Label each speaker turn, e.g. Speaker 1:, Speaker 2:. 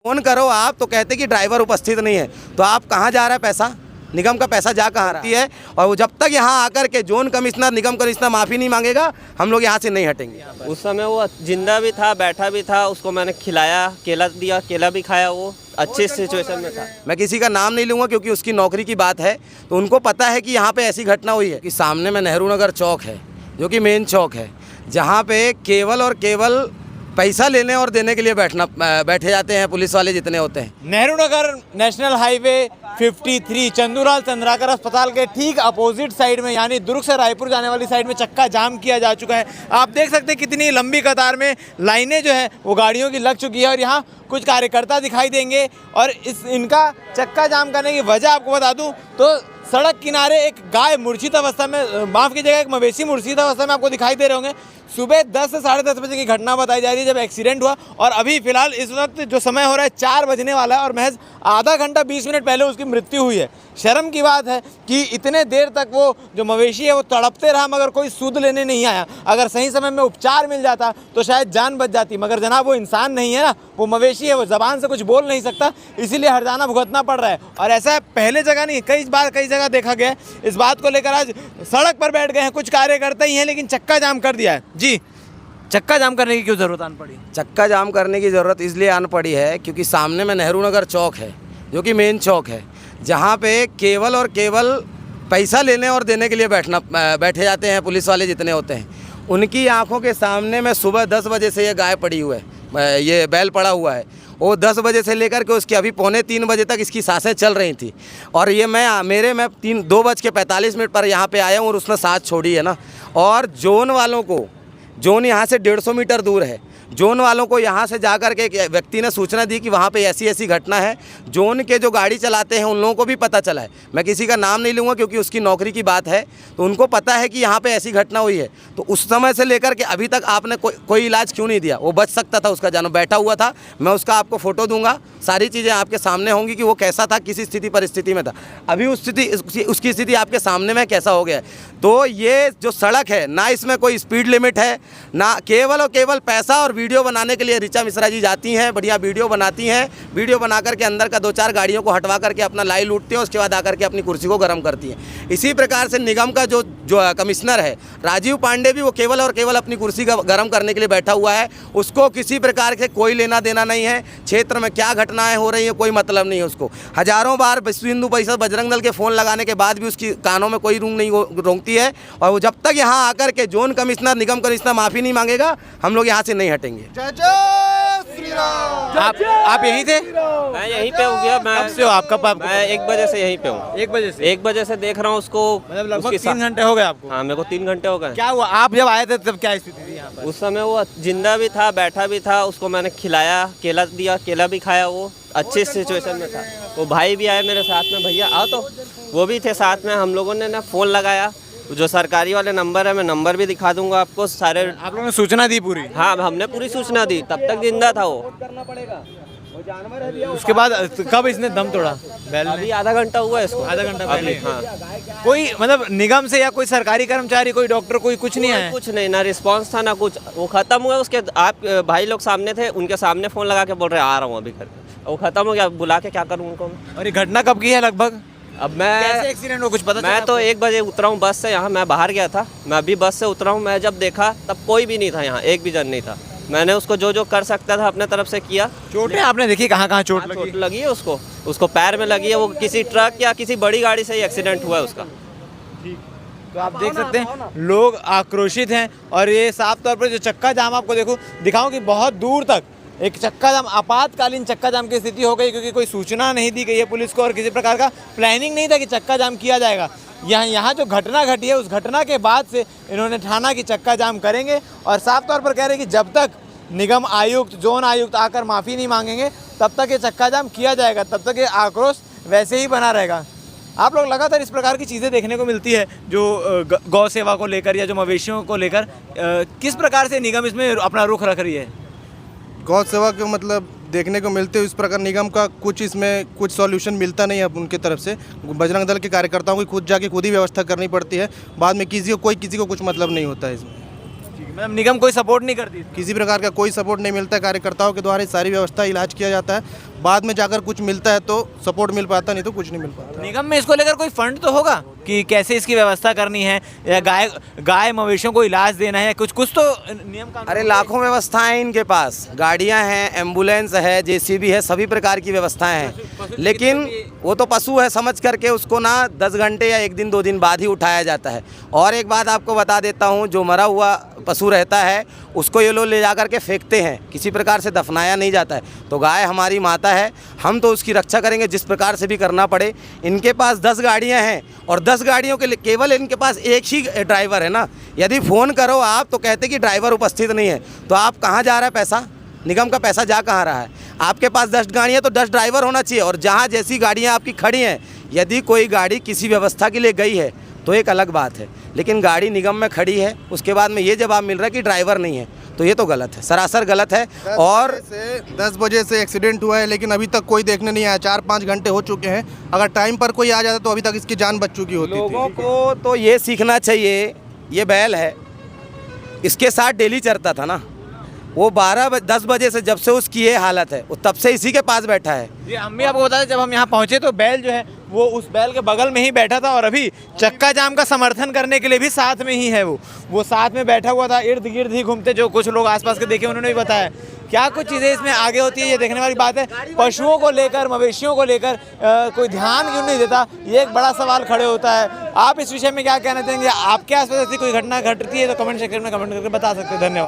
Speaker 1: Phone करो आप तो कहते कि ड्राइवर उपस्थित नहीं है, तो आप कहाँ जा रहा है पैसा? निगम का पैसा जा कहाँ रहा है? और वो जब तक यहाँ आकर के जोन कमिश्नर निगम कमिश्नर माफ़ी नहीं मांगेगा, हम लोग यहाँ से नहीं हटेंगे।
Speaker 2: उस समय वो जिंदा भी था, बैठा भी था, उसको मैंने खिलाया, केला दिया, केला भी खाया, वो अच्छी सिचुएशन में था।
Speaker 1: मैं किसी का नाम नहीं लूँगा क्योंकि उसकी नौकरी की बात है, तो उनको पता है कि यहाँ पे ऐसी घटना हुई है कि सामने में नेहरू नगर चौक है, जो कि मेन चौक है, जहाँ पे केवल और केवल पैसा लेने और देने के लिए बैठे जाते हैं पुलिस वाले जितने होते हैं।
Speaker 3: नेहरू नगर नेशनल हाईवे 53 चंदूलाल चंद्राकर अस्पताल के ठीक अपोजिट साइड में, यानी दुर्ग से रायपुर जाने वाली साइड में चक्का जाम किया जा चुका है। आप देख सकते हैं कितनी लंबी कतार में लाइनें जो है वो गाड़ियों की लग चुकी है, और यहाँ कुछ कार्यकर्ता दिखाई देंगे। और इनका चक्का जाम करने की वजह आपको बता दूं तो सड़क किनारे एक गाय मूर्छित अवस्था में, माफ़ कीजिएगा, एक मवेशी मूर्छित अवस्था में आपको दिखाई दे रहे होंगे। सुबह 10 से 10:30 बजे की घटना बताई जा रही है जब एक्सीडेंट हुआ, और अभी फिलहाल इस वक्त जो समय हो रहा है 4 बजने वाला है और महज आधा घंटा 20 मिनट पहले उसकी मृत्यु हुई है। शर्म की बात है कि इतने देर तक वो जो मवेशी है वो तड़पते रहा, मगर कोई सूद लेने नहीं आया। अगर सही समय में उपचार मिल जाता तो शायद जान बच जाती, मगर जनाब वो इंसान नहीं है ना, वो मवेशी है, वो ज़बान से कुछ बोल नहीं सकता, इसीलिए हर्जाना भुगतना पड़ रहा है। और ऐसा पहले जगह नहीं, कई जगह देखा गया है। इस बात को लेकर आज सड़क पर बैठ गए हैं कुछ कार्यकर्ता ही हैं, लेकिन चक्का जाम कर दिया है। जी, चक्का जाम करने की क्यों ज़रूरत आन पड़ी?
Speaker 1: चक्का जाम करने की ज़रूरत इसलिए आन पड़ी है क्योंकि सामने में नेहरू नगर चौक है, जो कि मेन चौक है, जहाँ पे केवल और केवल पैसा लेने और देने के लिए बैठे जाते हैं पुलिस वाले जितने होते हैं। उनकी आंखों के सामने में सुबह 10 बजे से ये गाय पड़ी हुई है, ये बैल पड़ा हुआ है। वो 10 बजे से लेकर के उसकी अभी 2:45 बजे तक इसकी सांसें चल रही थी, और ये मैं 2:45 पर यहाँ पे आया हूँ और उसने सांस छोड़ी है ना। और जोन वालों को, जोन यहाँ से 150 मीटर दूर है, जोन वालों को यहाँ से जाकर के एक व्यक्ति ने सूचना दी कि वहाँ पे ऐसी ऐसी घटना है। जोन के जो गाड़ी चलाते हैं उन लोगों को भी पता चला है, मैं किसी का नाम नहीं लूँगा क्योंकि उसकी नौकरी की बात है, तो उनको पता है कि यहाँ पे ऐसी घटना हुई है। तो उस समय से लेकर के अभी तक आपने कोई इलाज क्यों नहीं दिया? वो बच सकता था, उसका जानो बैठा हुआ था। मैं उसका आपको फ़ोटो दूंगा, सारी चीज़ें आपके सामने होंगी कि वो कैसा था, किस स्थिति परिस्थिति में था। अभी उसकी स्थिति आपके सामने में कैसा हो गया है। तो ये जो सड़क है ना, इसमें कोई स्पीड लिमिट है ना, केवल और केवल पैसा और वीडियो बनाने के लिए ऋचा मिश्रा जी जाती हैं, बढ़िया वीडियो बनाती हैं, वीडियो बना करके अंदर का 2-4 गाड़ियों को हटवा करके अपना लाई लूटती हैं, उसके बाद आकर के अपनी कुर्सी को गर्म करती हैं। इसी प्रकार से निगम का जो कमिश्नर है राजीव पांडे भी, वो केवल और केवल अपनी कुर्सी का गर्म करने के लिए बैठा हुआ है। उसको किसी प्रकार से कोई लेना देना नहीं है, क्षेत्र में क्या घटनाएं हो रही हैं कोई मतलब नहीं है उसको। हजारों बार विश्व हिंदू परिषद बजरंग दल के फ़ोन लगाने के बाद भी उसकी कानों में कोई रूंग नहीं रोकती है, और वो जब तक यहाँ आकर के जोन कमिश्नर निगम कमिश्नर माफ़ी नहीं मांगेगा, हम लोग यहाँ से नहीं हटेंगे।
Speaker 3: आप यहीं थे?
Speaker 2: मैं यहीं पे हूँ भैया।
Speaker 3: कब से हो आप? कब?
Speaker 2: मैं 1 बजे से यहीं पे हूँ।
Speaker 3: 1 बजे से?
Speaker 2: 1 बजे से देख रहा हूँ उसको।
Speaker 3: मतलब लगभग 3 घंटे हो गए आपको?
Speaker 2: हाँ, मेरे को 3 घंटे हो गए।
Speaker 3: क्या हुआ? आप जब आए थे तब क्या स्थिति थी यहाँ पर?
Speaker 2: उस समय वो जिंदा भी था, बैठा भी था, उसको मैंने खिलाया, केला दिया, केला भी खाया, वो अच्छी सिचुएशन में था। वो भाई भी आए मेरे साथ में, भैया आओ, तो वो भी थे साथ में। हम लोगों ने ना फ़ोन लगाया, जो सरकारी वाले नंबर है, मैं नंबर भी दिखा दूंगा आपको सारे।
Speaker 3: आप लोगों ने सूचना दी पूरी?
Speaker 2: हाँ, हमने पूरी सूचना दी, तब तक जिंदा था वो।
Speaker 3: उसके बाद कब इसने दम तोड़ा?
Speaker 2: अभी आधा घंटा हुआ है इसको।
Speaker 3: आधा घंटा पहले?
Speaker 2: हाँ।
Speaker 3: कोई मतलब निगम से या कोई सरकारी कर्मचारी, कोई डॉक्टर, कोई कुछ नहीं आया?
Speaker 2: कुछ नहीं, ना रिस्पांस था ना कुछ। वो खत्म हुआ, उसके आप भाई लोग सामने थे, उनके सामने फ़ोन लगा के बोल रहे आ रहा हूँ अभी घर। वो खत्म हो गया, बुला के क्या करूँ उनको।
Speaker 3: और ये घटना कब की है लगभग?
Speaker 2: अब मैं
Speaker 3: कैसे एक्सीडेंट हो, कुछ पता?
Speaker 2: मैं तो 1 बजे उतरा हूँ बस से, यहाँ मैं बाहर गया था, मैं अभी बस से उतरा हूँ। मैं जब देखा तब कोई भी नहीं था यहाँ, एक भी जन नहीं था। मैंने उसको जो कर सकता था अपने तरफ से किया।
Speaker 3: चोटें आपने देखी कहाँ चोट लगी?
Speaker 2: चोट लगी है उसको पैर में लगी है। वो किसी ट्रक या किसी बड़ी गाड़ी से ही एक्सीडेंट हुआ है उसका।
Speaker 3: तो आप देख सकते हैं लोग आक्रोशित हैं, और ये साफ तौर पर जो चक्का जाम आपको दिखाऊं कि बहुत दूर तक एक चक्का जाम, आपातकालीन चक्का जाम की स्थिति हो गई, क्योंकि कोई सूचना नहीं दी गई है पुलिस को और किसी प्रकार का प्लानिंग नहीं था कि चक्का जाम किया जाएगा। यहाँ जो घटना घटी है, उस घटना के बाद से इन्होंने ठाना कि चक्का जाम करेंगे, और साफ तौर पर कह रहे हैं कि जब तक निगम आयुक्त, जोन आयुक्त आकर माफ़ी नहीं मांगेंगे, तब तक ये चक्का जाम किया जाएगा, तब तक ये आक्रोश वैसे ही बना रहेगा। आप लोग लगातार इस प्रकार की चीज़ें देखने को मिलती है, जो गौ सेवा को लेकर या जो मवेशियों को लेकर, किस प्रकार से निगम इसमें अपना रुख रख रही है?
Speaker 4: गौ सेवा के मतलब देखने को मिलते हैं, इस प्रकार निगम का इसमें कुछ सॉल्यूशन मिलता नहीं है उनकी तरफ से। बजरंग दल के कार्यकर्ताओं को खुद जाके खुद ही व्यवस्था करनी पड़ती है, बाद में किसी को कुछ मतलब नहीं होता है इसमें।
Speaker 3: मतलब निगम कोई सपोर्ट नहीं करती?
Speaker 4: किसी प्रकार का कोई सपोर्ट नहीं मिलता है, कार्यकर्ताओं के द्वारा सारी व्यवस्था इलाज किया जाता है, बाद में जाकर कुछ मिलता है तो सपोर्ट मिल पाता, नहीं तो कुछ नहीं मिल पाता।
Speaker 3: निगम में इसको लेकर कोई फंड तो होगा कि कैसे इसकी व्यवस्था करनी है, या गाय मवेशियों को इलाज देना है, कुछ तो नियम कानून?
Speaker 1: अरे लाखों व्यवस्थाएं हैं इनके पास, गाड़ियां हैं, एम्बुलेंस है, जेसीबी है, सभी प्रकार की व्यवस्थाएं हैं। लेकिन वो तो पशु है समझ करके उसको ना 10 घंटे या 1 दिन 2 दिन बाद ही उठाया जाता है। और एक बात आपको बता देता हूँ, जो मरा हुआ पशु रहता है उसको ये लोग ले जा करके फेंकते हैं, किसी प्रकार से दफनाया नहीं जाता है। तो गाय हमारी माता है, हम तो उसकी रक्षा करेंगे जिस प्रकार से भी करना पड़े। इनके पास 10 गाड़ियां हैं और 10 गाड़ियों के लिए केवल इनके पास एक ही ड्राइवर है ना। यदि फ़ोन करो आप तो कहते कि ड्राइवर उपस्थित नहीं है, तो आप कहाँ जा रहा है पैसा? निगम का पैसा जा कहाँ रहा है? आपके पास 10 गाड़ियाँ तो 10 ड्राइवर होना चाहिए। और जहाँ जैसी गाड़ियाँ आपकी खड़ी हैं, यदि कोई गाड़ी किसी व्यवस्था के लिए गई है तो एक अलग बात है, लेकिन गाड़ी निगम में खड़ी है उसके बाद में ये जवाब मिल रहा है कि ड्राइवर नहीं है, तो ये तो गलत है, सरासर गलत है। और
Speaker 4: 10 बजे से एक्सीडेंट हुआ है लेकिन अभी तक कोई देखने नहीं आया, 4-5 घंटे हो चुके हैं। अगर टाइम पर कोई आ जाता तो अभी तक इसकी जान बच चुकी होती।
Speaker 1: लोगों को तो ये सीखना चाहिए, ये बैल है, इसके साथ डेली चरता था ना वो। 10 बजे से जब से उसकी ये हालत है, वो तब से इसी के पास बैठा है।
Speaker 3: जी, हम भी आपको बता दें, जब हम यहाँ पहुँचे तो बैल जो है वो उस बैल के बगल में ही बैठा था, और अभी चक्का जाम का समर्थन करने के लिए भी साथ में ही है वो साथ में बैठा हुआ था, इर्द गिर्द ही घूमते। जो कुछ लोग आसपास के देखे उन्होंने भी बताया। क्या कुछ चीज़ें इसमें आगे होती है ये देखने वाली बात है। पशुओं को लेकर, मवेशियों को लेकर कोई ध्यान क्यों नहीं देता, ये एक बड़ा सवाल खड़े होता है। आप इस विषय में क्या कहना चाहेंगे? आपके आसपास ऐसी कोई घटना घटती है तो कमेंट सेक्शन में कमेंट करके बता सकते हैं। धन्यवाद।